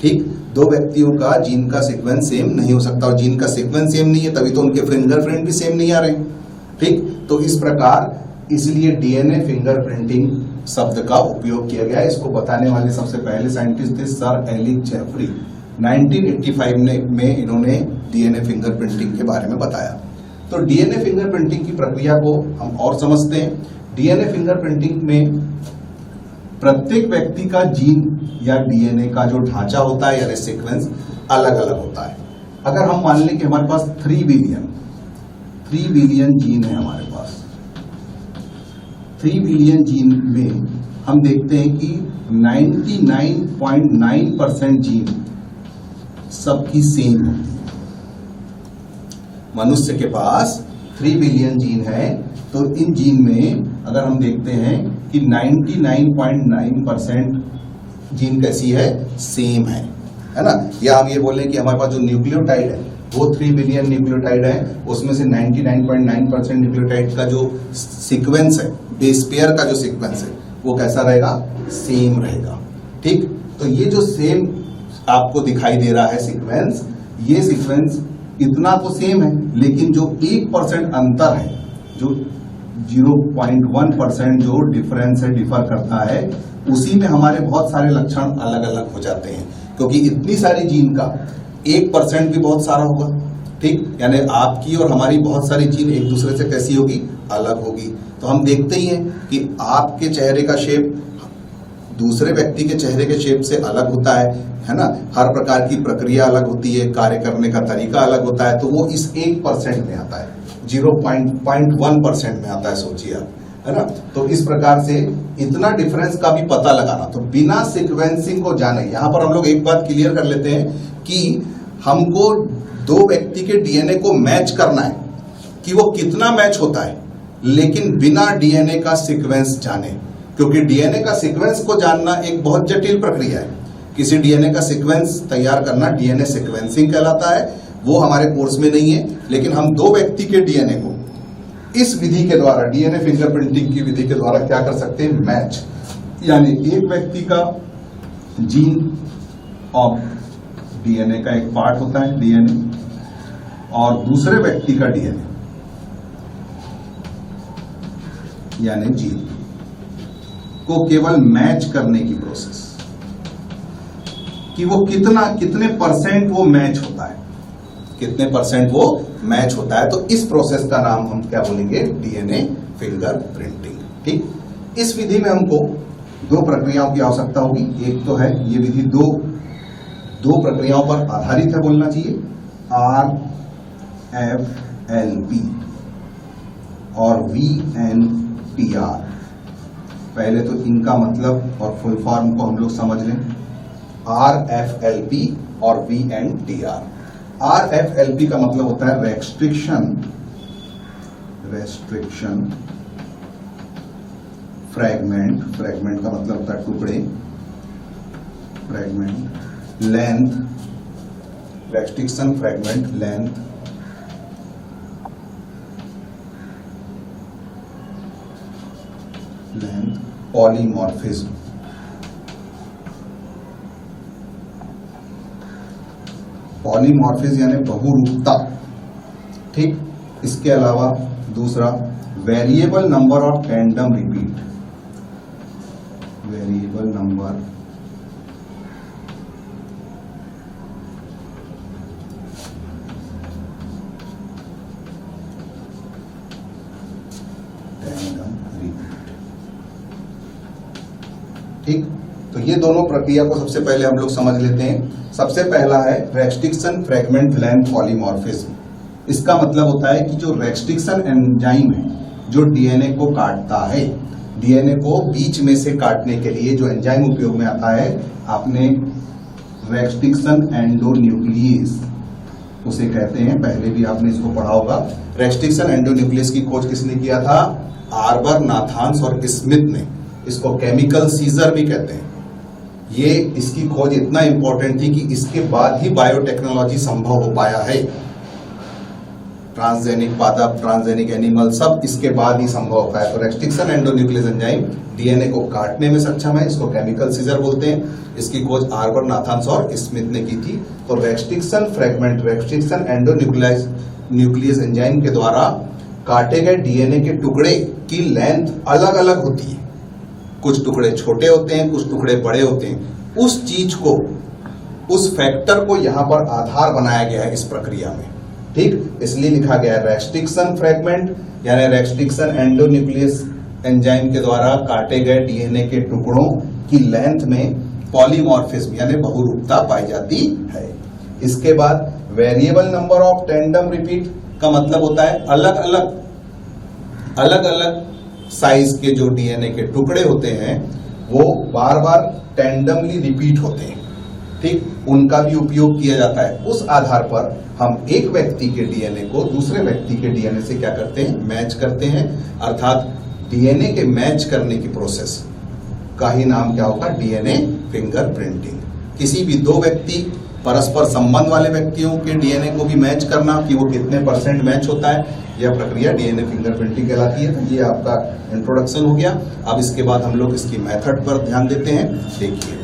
ठीक। दो व्यक्तियों का जीन का सीक्वेंस सेम नहीं हो सकता और जीन का सीक्वेंस सेम नहीं है तभी तो उनके फिंगरप्रिंट भी सेम नहीं आ रहे, ठीक। तो इस प्रकार इसलिए डीएनए फिंगरप्रिंटिंग शब्द का उपयोग किया गया। इसको बताने वाले सबसे पहले साइंटिस्ट थे सर एलिक जेफरी। 1985 में इन्होंने डीएनए फिंगरप्रिंटिंग के बारे में बताया। तो डीएनए फिंगरप्रिंटिंग की प्रक्रिया को हम और समझते हैं। डीएनए फिंगरप्रिंटिंग में प्रत्येक व्यक्ति का जीन या डीएनए का जो ढांचा होता है यानी सीक्वेंस अलग अलग होता है। अगर हम मान लें कि हमारे पास 3 बिलियन जीन है हमारे पास, 3 बिलियन जीन में हम देखते हैं कि 99.9% जीन सबकी सेम होती है। मनुष्य के पास 3 बिलियन जीन है, तो इन जीन में अगर हम देखते हैं कि 99.9% जीन कैसी है, सेम है ना। या हम ये बोलें कि हमारे पास जो न्यूक्लियोटाइड है वो 3 बिलियन न्यूक्लियोटाइड है, उसमें से 99.9% न्यूक्लियोटाइड का जो सीक्वेंस है, बेस पेयर का जो सीक्वेंस है वो कैसा रहेगा, सेम रहेगा। ठीक, तो ये जो सेम आपको दिखाई दे रहा है सीक्वेंस, ये सीक्वेंस इतना तो सेम है, लेकिन जो 1% अंतर है, जो 0.1% जो डिफरेंस है, डिफर करता है, उसी में हमारे बहुत सारे लक्षण अलग अलग हो जाते हैं। क्योंकि इतनी सारी जीन का 1% भी बहुत सारा होगा। ठीक, यानी आपकी और हमारी बहुत सारी जीन एक दूसरे से कैसी होगी, अलग होगी। तो हम देखते ही हैं कि आपके चेहरे का शेप दूसरे व्यक्ति के चेहरे के शेप से अलग होता है ना। हर प्रकार की प्रक्रिया अलग होती है, कार्य करने का तरीका अलग होता है। तो वो इस 1% में आता है, 0.1% में आता है, सोचिए आप, है ना। तो इस प्रकार से इतना डिफरेंस का भी पता लगाना, तो बिना सीक्वेंसिंग को जाने, यहां पर हम लोग एक बात क्लियर कर लेते हैं कि हमको 2 व्यक्ति के डीएनए को मैच करना है कि वो कितना मैच होता है, लेकिन बिना डीएनए का सीक्वेंस जाने, क्योंकि डीएनए का सीक्वेंस को जानना एक बहुत जटिल प्रक्रिया है। किसी डीएनए का सीक्वेंस तैयार करना डीएनए सीक्वेंसिंग कहलाता है। वो हमारे कोर्स में नहीं है, लेकिन हम 2 व्यक्ति के डीएनए को इस विधि के द्वारा, डीएनए फिंगरप्रिंटिंग की विधि के द्वारा क्या कर सकते हैं, मैच। यानी एक व्यक्ति का जीन और डीएनए का एक पार्ट होता है डीएनए, और दूसरे व्यक्ति का डीएनए यानी जीन को केवल मैच करने की प्रोसेस, कि वो कितने परसेंट वो मैच होता है, कितने परसेंट वो मैच होता है। तो इस प्रोसेस का नाम हम क्या बोलेंगे, डीएनए फिंगरप्रिंटिंग। ठीक, इस विधि में हमको 2 प्रक्रियाओं की आवश्यकता होगी। एक तो है ये विधि दो प्रक्रियाओं पर आधारित है, बोलना चाहिए, RFLP और VNTR। पहले तो इनका मतलब और फुल फॉर्म को हम लोग समझ लें, RFLP और VNTR। RFLP का मतलब होता है रेस्ट्रिक्शन फ्रैगमेंट का मतलब होता है टुकड़े, fragment length, restriction fragment length, polymorphism. Polymorphism यानी बहुरूपता। ठीक, इसके अलावा दूसरा variable number of tandem repeat, variable number tandem repeat. ठीक, तो ये दोनों प्रक्रिया को सबसे पहले हम लोग समझ लेते हैं। सबसे पहला है रेस्ट्रिक्शन फ्रैगमेंट लेंथ पॉलीमॉर्फिज्म। इसका मतलब होता है कि जो रेस्ट्रिक्शन एंजाइम है, जो डीएनए को काटता है, डीएनए को बीच में से काटने के लिए जो एंजाइम उपयोग में आता है, आपने रेस्ट्रिक्शन एंडोन्यूक्लियस उसे कहते हैं, पहले भी आपने इसको पढ़ा होगा। रेस्ट्रिक्शन एंडोन्यूक्लियस की खोज किसने किया था, आर्बर, नाथान्स और स्मिथ ने। इसको केमिकल सीजर भी कहते हैं। ये इसकी खोज इतना इंपॉर्टेंट थी कि इसके बाद ही बायोटेक्नोलॉजी संभव हो पाया है। ट्रांसजेनिक पादप, ट्रांसजेनिक एनिमल, सब इसके बाद ही संभव हो पाया। तो रेस्ट्रिक्शन एंडोन्यूक्लियस एंजाइम डीएनए को काटने में सक्षम है, इसको केमिकल सीजर बोलते हैं। इसकी खोज आर्बर, नाथान्स और स्मिथ ने की थी। तो restriction fragment, restriction endonuclease enzyme के द्वारा काटे गए डीएनए के टुकड़े की लेंथ अलग अलग होती है, कुछ टुकड़े छोटे होते हैं, कुछ टुकड़े बड़े होते हैं। उस चीज को, उस फैक्टर को यहां पर आधार बनाया गया है इस प्रक्रिया में, ठीक। इसलिए लिखा गया है रेस्ट्रिक्शन फ्रैगमेंट, यानी रेस्ट्रिक्शन एंडोन्यूक्लियस एंजाइम के द्वारा काटे गए डीएनए के टुकड़ों की लेंथ में पॉलीमॉर्फिज्म यानी बहुरूपता पाई जाती है। इसके बाद variable number of tandem repeat का मतलब होता है अलग अलग साइज के जो डीएनए के टुकड़े होते हैं वो बार बार टेंडमली रिपीट होते हैं, ठीक। उनका भी उपयोग किया जाता है। उस आधार पर हम एक व्यक्ति के डीएनए को दूसरे व्यक्ति के डीएनए से क्या करते हैं, मैच करते हैं। अर्थात डीएनए के मैच करने की प्रोसेस का ही नाम क्या होगा, डीएनए फिंगरप्रिंटिंग। किसी भी दो व्यक्ति परस्पर संबंध वाले व्यक्तियों के डीएनए को भी मैच करना कि वो कितने % मैच होता है, यह प्रक्रिया डीएनए फिंगरप्रिंटिंग कहलाती है। ये आपका इंट्रोडक्शन हो गया। अब इसके बाद हम लोग इसकी मेथड पर ध्यान देते हैं। देखिए,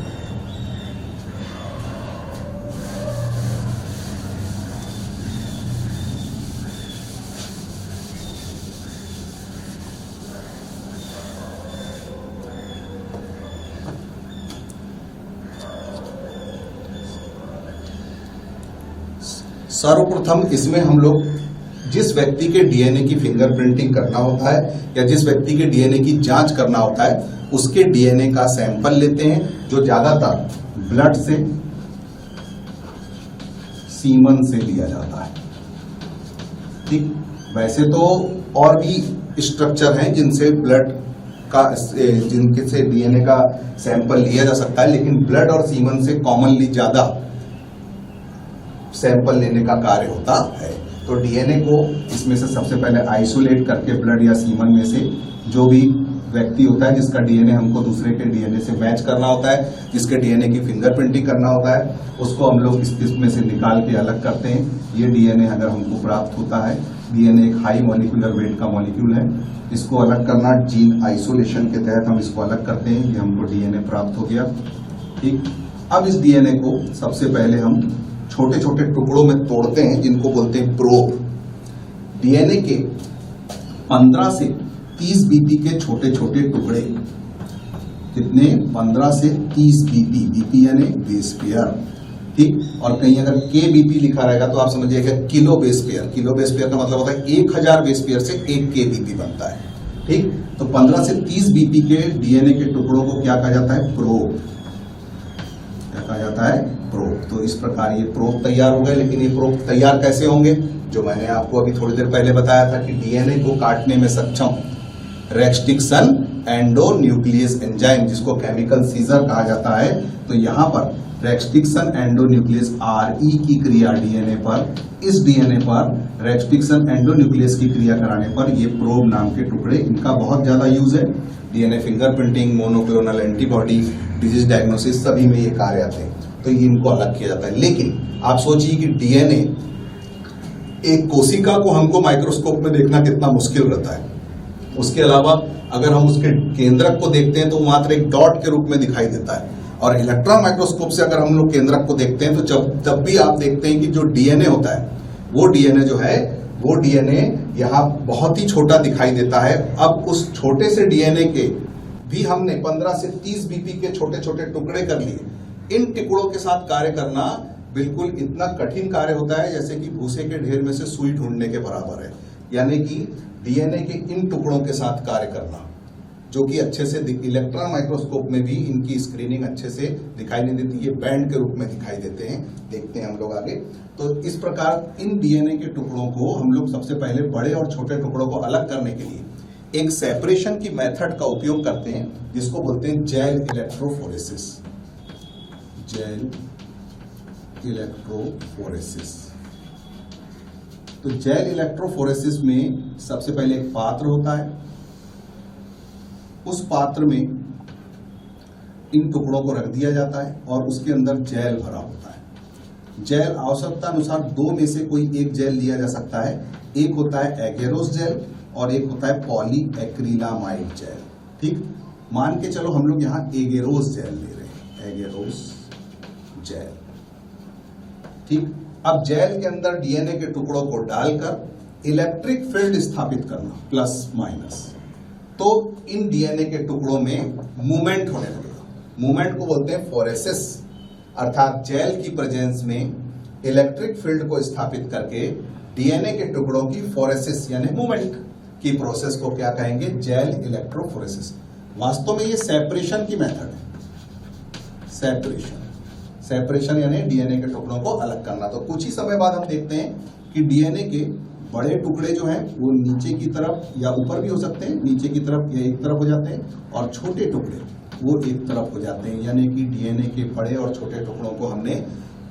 सर्वप्रथम इसमें हम लोग जिस व्यक्ति के डीएनए की फिंगरप्रिंटिंग करना होता है या जिस व्यक्ति के डीएनए की जांच करना होता है उसके डीएनए का सैंपल लेते हैं, जो ज्यादातर ब्लड से, सीमन से लिया जाता है, ठीक। वैसे तो और भी स्ट्रक्चर हैं जिनसे ब्लड का, जिनके से डीएनए का सैंपल लिया जा सकता है, लेकिन ब्लड और सीमन से कॉमनली ज्यादा सैंपल लेने का कार्य होता है। तो डीएनए को इसमें से सबसे पहले आइसोलेट करके ब्लड या सीमन में से जो भी व्यक्ति होता है जिसका डीएनए हमको दूसरे के डीएनए से मैच करना होता है, जिसके डीएनए की फिंगरप्रिंटिंग करना होता है, उसको हम लोग इसमें से निकाल के अलग करते हैं। ये डीएनए अगर हमको प्राप्त होता है, डीएनए एक हाई मॉलिक्यूलर वेट का मॉलिक्यूल है, इसको अलग करना जीन आइसोलेशन के तहत हम इसको अलग करते हैं। ये हमको डीएनए प्राप्त हो गया, ठीक। अब इस डीएनए को सबसे पहले हम छोटे छोटे टुकड़ों में तोड़ते हैं, जिनको बोलते हैं प्रोब। डीएनए के 15 से 30 बीपी के छोटे छोटे टुकड़े, कितने, 15 से 30 बीपी, बीपी यानी बेस पेयर, ठीक। और कहीं अगर के बीपी लिखा रहेगा तो आप समझिएगा kilo base pair. Kilo base pair का मतलब होता है 1000 बेस पेयर से 1 के बीपी बनता है, ठीक। तो 15 से 30 बीपी के डीएनए के टुकड़ों को क्या कहा जाता है, प्रोब। क्या कहा जाता है, प्रोब। तो इस प्रकार ये प्रोब तैयार हो गए। लेकिन ये प्रोब तैयार कैसे होंगे, जो मैंने आपको अभी थोड़ी देर पहले बताया था कि डीएनए को काटने में सक्षम रेस्ट्रिक्शन एंडोन्यूक्लियस एंजाइम, जिसको केमिकल सीजर कहा जाता है, तो यहां पर रेस्ट्रिक्शन एंडोन्यूक्लियस आरई की क्रिया डीएनए पर, इस डीएनए पर रेस्ट्रिक्शन एंडोन्यूक्लियस की क्रिया कराने पर ये प्रोब नाम के टुकड़े, इनका बहुत ज्यादा यूज है। DNA fingerprinting, monoclonal antibody, disease diagnosis, सभी में ये कार्य आते हैं। तो इनको अलग किया जाता है। लेकिन आप सोचिए कि डीएनए, एक कोशिका को हमको माइक्रोस्कोप में देखना कितना मुश्किल रहता है। उसके अलावा अगर हम उसके केंद्रक को देखते हैं तो मात्र एक डॉट के रूप में दिखाई देता है, और इलेक्ट्रॉन माइक्रोस्कोप से अगर हम लोग केंद्रक को देखते हैं तो तब भी आप देखते हैं कि जो डीएनए होता है, वो डीएनए जो है, वो डीएनए यहाँ बहुत ही छोटा दिखाई देता है। अब उस छोटे से डीएनए के भी हमने 15 से 30 बीपी के छोटे छोटे टुकड़े कर लिए। इन टुकड़ों के साथ कार्य करना बिल्कुल इतना कठिन कार्य होता है जैसे कि भूसे के ढेर में से सुई ढूंढने के बराबर है। यानी कि डीएनए के इन टुकड़ों के साथ कार्य करना, जो कि अच्छे से इलेक्ट्रॉन माइक्रोस्कोप में भी इनकी स्क्रीनिंग अच्छे से दिखाई नहीं देती, ये बैंड के रूप में दिखाई देते हैं। देखते हैं हम लोग आगे। तो इस प्रकार इन डीएनए के टुकड़ों को हम लोग सबसे पहले बड़े और छोटे टुकड़ों को अलग करने के लिए एक सेपरेशन की मेथड का उपयोग करते हैं, जिसको बोलते हैं जेल इलेक्ट्रोफोरेसिस। Gel electrophoresis. तो जेल इलेक्ट्रोफोरेसिस में सबसे पहले एक पात्र होता है, उस पात्र में इन टुकड़ों को रख दिया जाता है और उसके अंदर जेल भरा होता है। जेल आवश्यकता अनुसार दो में से कोई एक जेल लिया जा सकता है। एक होता है एगेरोस जेल और एक होता है पॉलीएक्रिलामाइड जेल। ठीक, मान के चलो हम लोग यहाँ एगेरोस जेल ले रहे हैं, एगेरोस जेल। ठीक, अब जेल के अंदर डीएनए के टुकड़ों को डालकर इलेक्ट्रिक फील्ड स्थापित करना प्लस माइनस, तो इन डीएनए के टुकड़ों में मूवमेंट होने लगेगा। मूवमेंट को बोलते हैं फोरेसिस, अर्थात जेल की प्रेजेंस में इलेक्ट्रिक फील्ड को स्थापित करके डीएनए के टुकड़ों की फोरेसिस यानी मूवमेंट की प्रोसेस को क्या कहेंगे? Gel electrophoresis. वास्तव में ये सेपरेशन की मेथड है। सेपरेशन यानी डीएनए के टुकड़ों को अलग करना। तो कुछ ही समय बाद हम देखते हैं कि डीएनए के बड़े टुकड़े जो हैं वो नीचे की तरफ या ऊपर भी हो सकते हैं, नीचे की तरफ या एक तरफ हो जाते हैं, और छोटे टुकड़े वो एक तरफ हो जाते हैं। यानी कि डीएनए के बड़े और छोटे टुकड़ों को हमने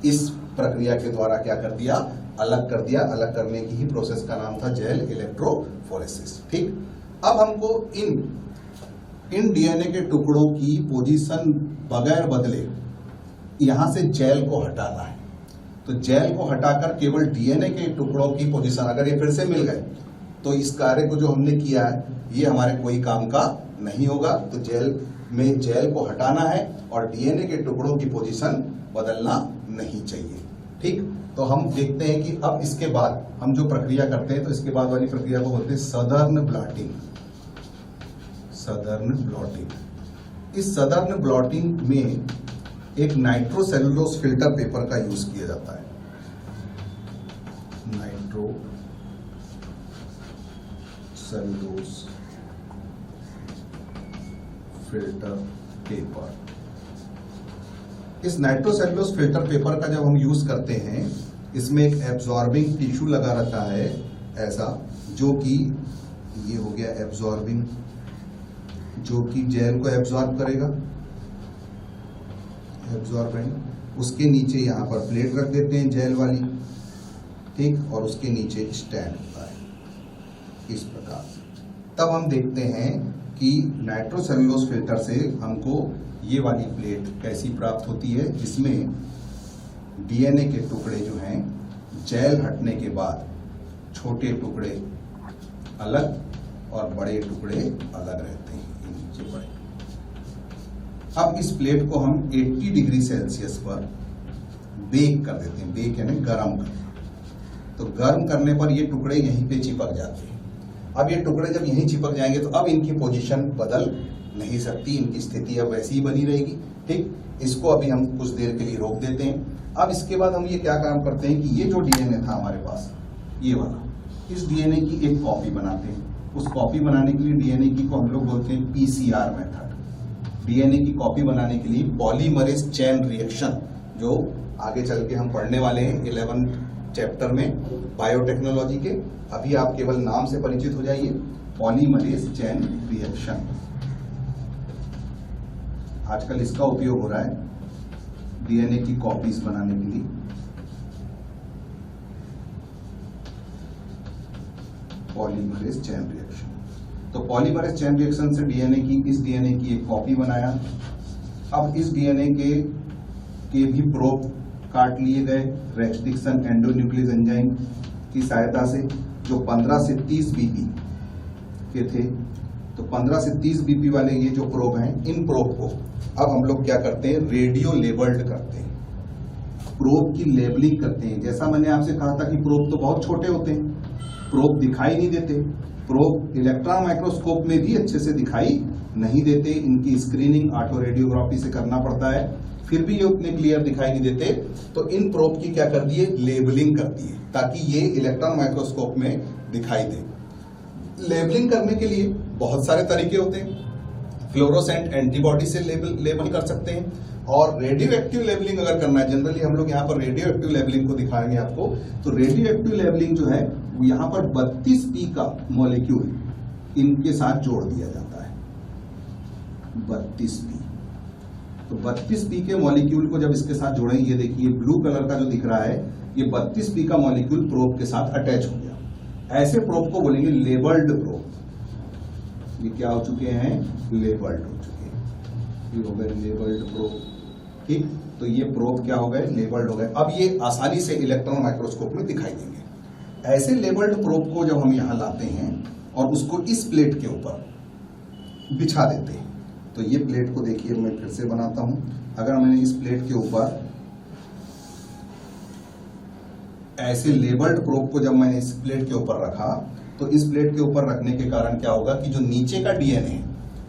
इस प्रक्रिया के द्वारा क्या कर दिया? अलग कर दिया। अलग करने की ही प्रोसेस का नाम था जेल इलेक्ट्रोफोरेसिस। ठीक, अब हमको इन डीएनए के टुकड़ों की पोजीशन बगैर बदले यहां से जेल को हटाना है। तो जेल को हटाकर केवल डीएनए के टुकड़ों की पोजीशन, अगर ये फिर से मिल गए तो इस कार्य को जो हमने किया है ये हमारे कोई काम का नहीं होगा। तो जेल को हटाना है और डीएनए के टुकड़ों की पोजीशन बदलना नहीं चाहिए। ठीक, तो हम देखते हैं कि अब इसके बाद हम जो प्रक्रिया करते हैं तो इसके बाद वाली प्रक्रिया को बोलते हैं सदर्न ब्लॉटिंग। इस सदर्न ब्लॉटिंग में एक नाइट्रोसेलुलोज फिल्टर पेपर का यूज किया जाता है। Nitrocellulose filter paper. इस नाइट्रोसेलुलोज फिल्टर पेपर का जब हम यूज करते हैं, इसमें एक एब्जॉर्बिंग टिश्यू लगा रहता है ऐसा, जो कि ये हो गया एब्जॉर्बिंग, जो कि जेल को एब्जॉर्ब करेगा, एब्जॉर्बेंट। उसके नीचे यहाँ पर प्लेट रख देते हैं जेल वाली, ठीक, और उसके नीचे स्टैंड होता है इस प्रकार से। तब हम देखते हैं कि नाइट्रोसेलुलोज फिल्टर से हमको ये वाली प्लेट कैसी प्राप्त होती है, जिसमें डीएनए के टुकड़े जो हैं जेल हटने के बाद छोटे टुकड़े अलग और बड़े टुकड़े अलग रहते हैं, नीचे बड़े। अब इस प्लेट को हम 80 डिग्री सेल्सियस पर बेक कर देते हैं। बेक यानी गर्म करते हैं। तो गर्म करने पर ये टुकड़े यहीं पे चिपक जाते हैं। अब ये टुकड़े जब यहीं चिपक जाएंगे तो अब इनकी पोजीशन बदल नहीं सकती, इनकी स्थिति अब वैसी ही बनी रहेगी। ठीक, इसको अभी हम कुछ देर के लिए रोक देते हैं। अब इसके बाद हम ये क्या काम करते हैं कि ये जो डीएनए था हमारे पास, ये वाला, इस डीएनए की एक कॉपी बनाते हैं। उस कॉपी बनाने के लिए डीएनए की को हम लोग बोलते हैं पीसीआर मेथड। डीएनए की कॉपी बनाने के लिए पॉलीमरेज चेन रिएक्शन, जो आगे चल के हम पढ़ने वाले हैं 11th चैप्टर में बायोटेक्नोलॉजी के, अभी आप केवल नाम से परिचित हो जाइए, पॉलीमरेज चेन रिएक्शन। आजकल इसका उपयोग हो रहा है डीएनए की कॉपीज बनाने के लिए। Polymerase chain reaction. तो पॉलीमरेज चेन रिएक्शन से इस डीएनए की एक कॉपी बनाया। अब इस डीएनए के भी प्रोब काट लिए गए रेक्स डिक्सन एंडोन्यूक्लियस एंजाइम की सहायता से, जो 15 से 30 बीपी के थे। तो 15 से 30 बीपी वाले ये जो प्रोब हैं, इन प्रोब को अब हम लोग क्या करते हैं? रेडियो लेबल्ड करते हैं, प्रोब की लेबलिंग करते हैं। जैसा मैंने आपसे कहा था कि प्रोब तो बहुत छोटे होते हैं, प्रोब दिखाई नहीं देते, प्रोब इलेक्ट्रॉन माइक्रोस्कोप में भी अच्छे से दिखाई नहीं देते, इनकी स्क्रीनिंग ऑटो रेडियोग्राफी से करना पड़ता है, फिर भी ये उतने क्लियर दिखाई नहीं देते। तो इन प्रोब की क्या कर दिए? लेबलिंग कर दी है, ताकि ये इलेक्ट्रॉन माइक्रोस्कोप में दिखाई दे। लेबलिंग करने के लिए बहुत सारे तरीके होते हैं। फ्लोरोसेंट एंटीबॉडी से लेबल कर सकते हैं, और रेडियो एक्टिव लेबलिंग अगर करना है, जनरली हम लोग यहाँ पर रेडियो एक्टिव लेबलिंग को दिखाएंगे आपको। तो रेडियो एक्टिव लेबलिंग जो है वो यहाँ पर 32P का मॉलिक्यूल इनके साथ जोड़ दिया जाता है, 32P। तो 32P के मॉलिक्यूल को जब इसके साथ जोड़ेंगे, ये देखिए ब्लू कलर का जो दिख रहा है, ये 32P का मॉलिक्यूल प्रोब के साथ अटैच हो गया। ऐसे प्रोब को बोलेंगे लेबल्ड प्रोब। ये क्या हो चुके हैं? लेबल्ड हो चुके हैं। ये हो गए लेबल्ड प्रोब। ठीक, तो ये प्रोब क्या हो गए? लेबल्ड हो गए। अब ये आसानी से इलेक्ट्रॉन माइक्रोस्कोप में दिखाई देंगे। ऐसे लेबल्ड प्रोब को जब हम यहां लाते हैं और उसको इस प्लेट के ऊपर बिछा देते हैं, तो ये प्लेट को देखिए, मैं फिर से बनाता हूं। अगर मैंने इस प्लेट के ऊपर ऐसे लेबल्ड प्रोब को जब मैंने इस प्लेट के ऊपर रखा, तो इस प्लेट के ऊपर रखने के कारण क्या होगा कि जो नीचे का डीएनए है,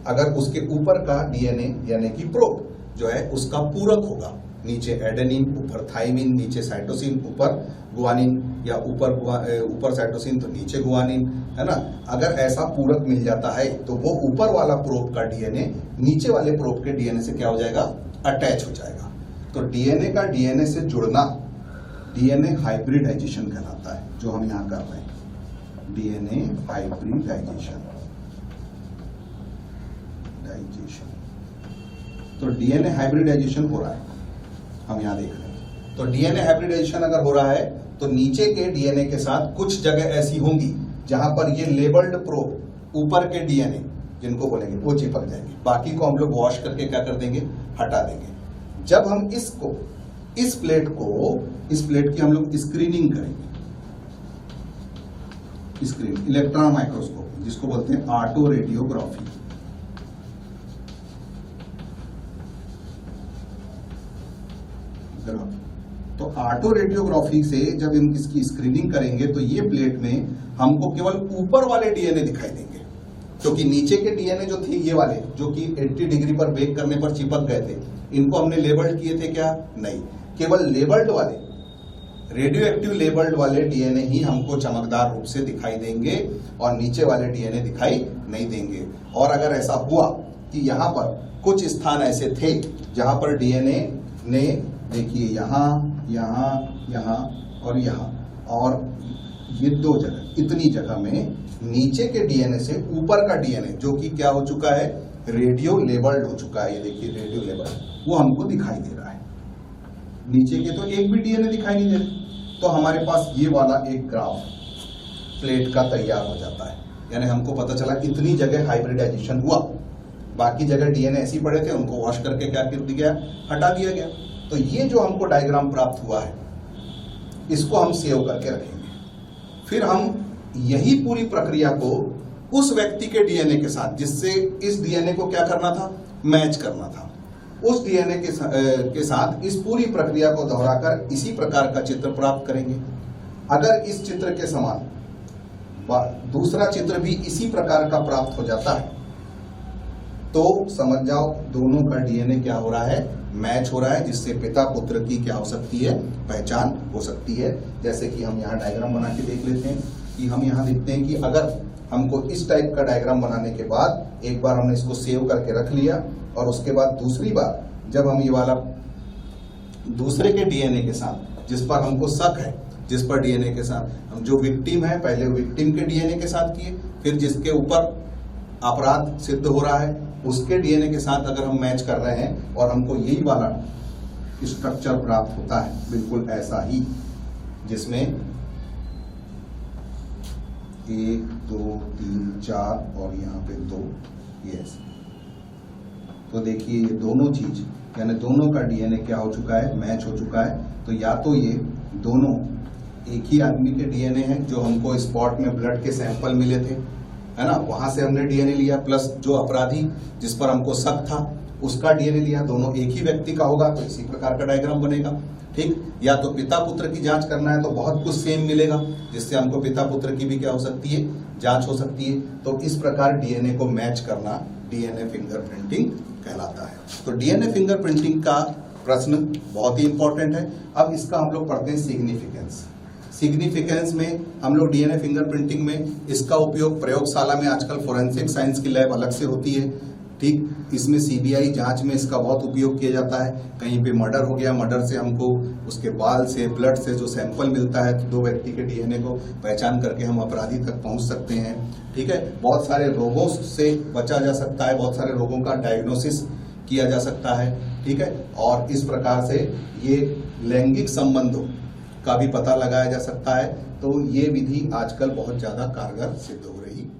अगर उसके ऊपर का डीएनए यानी कि प्रोब जो है उसका पूरक होगा, नीचे एडेनिन, ऊपर थाइमिन, नीचे साइटोसिन, ऊपर गुआनिन, या ऊपर साइटोसिन तो नीचे गुआनिन, है ना। अगर ऐसा पूरक मिल जाता है तो वो ऊपर वाला प्रोब का डीएनए नीचे वाले प्रोब के डीएनए से क्या हो जाएगा, अटैच हो जाएगा। तो डीएनए का डीएनए से जुड़ना डीएनए हाइब्रिडाइजेशन कहलाता है, जो हम यहां कर रहे हैं, डीएनए हाइब्रिडाइजेशन। तो डीएनए हाइब्रिडाइजेशन हो रहा है, हम यहां देख रहे हैं। तो डीएनए हाइब्रिडाइजेशन अगर हो रहा है तो नीचे के डीएनए के साथ कुछ जगह ऐसी होंगी जहां पर ये लेबल्ड प्रोब ऊपर के डीएनए जिनको बोलेंगे वो चिपक जाएंगे, बाकी को हम लोग वॉश करके क्या कर देंगे, हटा देंगे। जब हम इस प्लेट की हम लोग स्क्रीनिंग करेंगे, स्क्रीन इलेक्ट्रॉन माइक्रोस्कोप जिसको बोलते हैं ऑटो रेडियोग्राफी। तो ऑटो रेडियोग्राफी से जब हम इसकी स्क्रीनिंग करेंगे तो ये प्लेट में हमको केवल ऊपर वाले डीएनए दिखाई देंगे, क्योंकि नीचे के डीएनए जो थे ये वाले जो कि 80 डिग्री पर बेक करने पर चिपक गए थे, इनको हमने लेबल्ड किए थे क्या, नहीं, केवल लेबल्ड वाले रेडियो एक्टिव लेबल्ड वाले डीएनए ही हमको चमकदार रूप से दिखाई देंगे और नीचे वाले डीएनए दिखाई नहीं देंगे। और अगर ऐसा हुआ कि यहाँ पर कुछ स्थान ऐसे थे जहां पर डीएनए ने, देखिए यहाँ और यहाँ, और ये दो जगह, इतनी जगह में नीचे के डीएनए से ऊपर का डीएनए जो कि क्या हो चुका है, रेडियो लेबल्ड हो चुका है, ये देखिए रेडियो लेबल्ड, वो हमको दिखाई दे रहा है। नीचे के तो एक भी डीएनए दिखाई नहीं दे रहे, तो हमारे पास ये वाला एक ग्राफ प्लेट का तैयार हो जाता है। यानी हमको पता चला इतनी जगह हाइब्रिडाइजेशन हुआ, बाकी जगह डीएनए ऐसे पड़े थे, उनको वॉश करके क्या कर दिया, हटा दिया गया। तो ये जो हमको डायग्राम प्राप्त हुआ है इसको हम सेव करके रखेंगे। फिर हम यही पूरी प्रक्रिया को उस व्यक्ति के डीएनए के साथ, जिससे इस डीएनए को क्या करना था, मैच करना था, उस डीएनए के साथ इस पूरी प्रक्रिया को दोहराकर इसी प्रकार का चित्र प्राप्त करेंगे। अगर इस चित्र के समान दूसरा चित्र भी इसी प्रकार का प्राप्त हो जाता है तो समझ जाओ दोनों का डीएनए क्या हो रहा है, मैच हो रहा है, जिससे पिता पुत्र की क्या हो सकती है, पहचान हो सकती है। जैसे कि हम यहाँ डायग्राम बना के देख लेते हैं कि हम यहाँ देखते हैं कि अगर हमको इस टाइप का डायग्राम बनाने के बाद एक बार हमने इसको सेव करके रख लिया और उसके बाद दूसरी बार जब हम ये वाला दूसरे के डीएनए के साथ जिस पर हमको शक है, जिस पर डीएनए के साथ हम जो विक्टिम है, पहले विक्टिम के डीएनए के साथ किए, फिर जिसके ऊपर अपराध सिद्ध हो रहा है उसके डीएनए के साथ अगर हम मैच कर रहे हैं और हमको यही वाला स्ट्रक्चर प्राप्त होता है, बिल्कुल ऐसा ही, जिसमें 1 2 3 4 और यहाँ पे 2, यस। तो देखिए ये दोनों चीज यानी दोनों का डीएनए क्या हो चुका है, मैच हो चुका है। तो या तो ये दोनों एक ही आदमी के डीएनए हैं, जो हमको स्पॉट में ब्लड के सैंपल मिले थे, है ना, वहां से हमने डीएनए लिया, प्लस जो अपराधी जिस पर हमको शक था उसका डीएनए लिया, दोनों एक ही व्यक्ति का होगा, तो इसी प्रकार का डायग्राम बनेगा। ठीक, या तो पिता पुत्र की जांच करना है तो बहुत कुछ सेम मिलेगा, जिससे हमको पिता पुत्र की भी क्या हो सकती है, जांच हो सकती है। तो इस प्रकार डीएनए को मैच करना डीएनए फिंगरप्रिंटिंग कहलाता है। तो डीएनए फिंगरप्रिंटिंग का प्रश्न बहुत ही इंपॉर्टेंट है। अब इसका हम लोग पढ़ते हैं सिग्निफिकेंस। सिग्निफिकेंस में हम लोग डीएनए फिंगरप्रिंटिंग में इसका उपयोग प्रयोगशाला में, आजकल फोरेंसिक साइंस की लैब अलग से होती है, ठीक, इसमें सीबीआई जांच में इसका बहुत उपयोग किया जाता है। कहीं पे मर्डर हो गया, मर्डर से हमको उसके बाल से, ब्लड से जो सैंपल मिलता है, तो दो व्यक्ति के डीएनए को पहचान करके हम अपराधी तक पहुंच सकते हैं। ठीक है, बहुत सारे रोगों से बचा जा सकता है, बहुत सारे रोगों का डायग्नोसिस किया जा सकता है। ठीक है, और इस प्रकार से ये लैंगिक संबंधों का भी पता लगाया जा सकता है। तो ये विधि आजकल बहुत ज्यादा कारगर सिद्ध हो रही है।